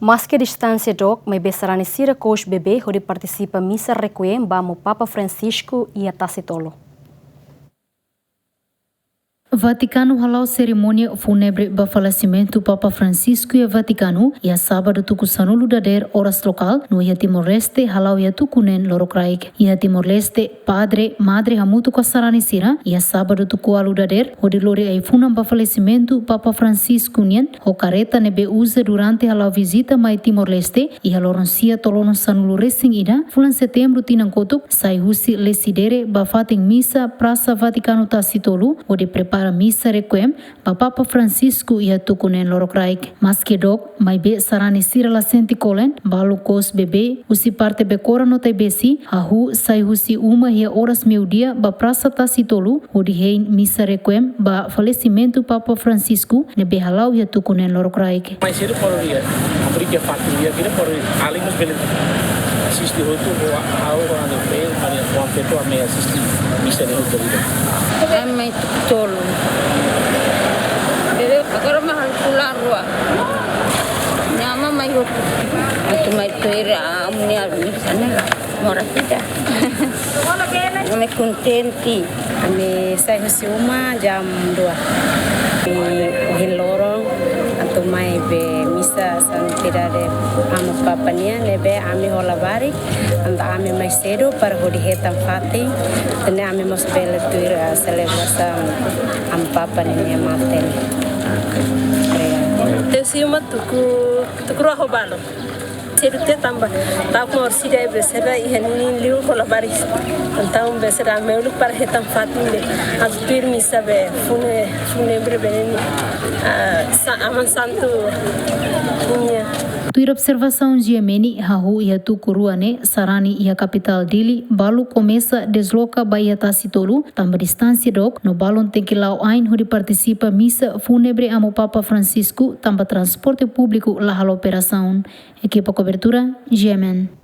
Mas que distância dok, mas besarani sira coach bebê, onde participa missa requiem, bamo Papa Francisco e a Tacitolo. Vaticano halau cerimônia fúnebre ba falecimento Papa Francisco e Vaticano e a sábado tuku sanulu dader horas local no ia Timor-Leste halau ia tukunen lorokraik ia Timor-Leste padre madre hamutu kasarani sira e a sábado tuku alu dader odi lori ai funam ba falecimento Papa Francisco nien ho careta nebe usa durante halau visita mai Timor-Leste e haloron sia tolono sanulu resing ida fulan setembro tinang kotuk sai husi lesidere ba fating misa Praça Vaticano Tacitolo odi prepara missa requiem pa Papa Francisco ia tukunen lorokraik. Mas que dok, mai be sarani sira la senti kolen, balu kos bebê, usi parte bekora no besi, ahu sai husi uma hia horas meio-dia ba Praça Tacitolo, odi hein missa requiem ba falecimento Papa Francisco, nebe halau ia tukunen lorokraik. Mais cedo por dia, abrir que família, que por ali nos beleza. Assistir outro a hora de ver, para o afeto a meia assistir missa de outro dia. É muito tolo. Agora mahal pulang rua. Nyama mayu. Atau mai tuira amunia sana mora tidak. Kami kontenti. Kami saya siuma jam 2. Di lorong atau mai be misa tidak ada amo papanya nebe ami hola bari anda ami mai cedo para hodi hetam fati dan ami mos bela tuira celebração am papanya maten. Tesiuma tuku roho balo. Cedo te tambah tak mau sida besera ihani liu kola baris tentang besera meulu para hetam fatin be azpir misa be funebre beneni aman santo punya. Tuir observação Giemeni, Hahu e Tucuruane, Sarani e a capital dele, Balu começa desloca Bahia Tacitolo, também distância dok, no balon tem que lá ain onde participa missa fúnebre amo Papa Francisco, também transporte público lá a operação. Equipa cobertura, Gemen.